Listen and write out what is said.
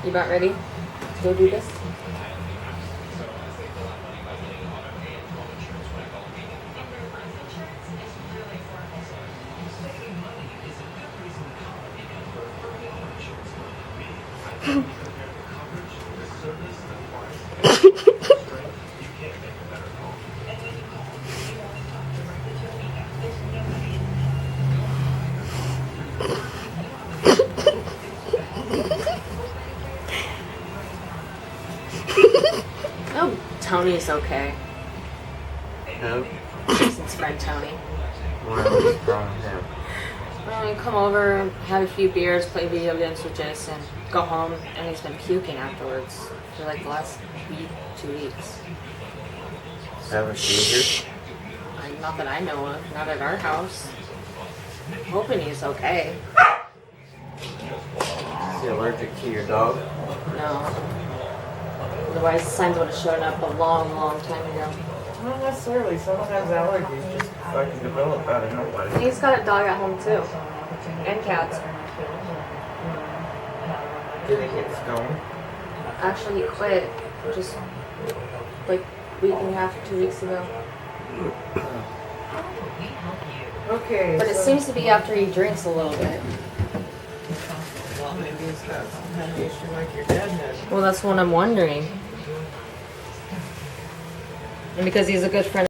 You about ready to go do this? Oh, Tony's okay. Who? Jason's friend Tony. What's wrong with him? Well, we come over, have a few beers, play video games with Jason, go home, and he's been puking afterwards for like the last week, 2 weeks. Having seizures? Not that I know of, not at our house. I'm hoping he's okay. Is he allergic to your dog? No. Otherwise, the signs would have shown up a long, long time ago. Not necessarily. Sometimes allergies just fucking develop out of nowhere. He's got a dog at home too. And cats. Did he get stoned? Actually, he quit just like a week and a half, 2 weeks ago. Okay. But it seems to be after he drinks a little bit. Well, maybe he's got some kind of issue like your dad had. Well, that's what I'm wondering. And because he's a good friend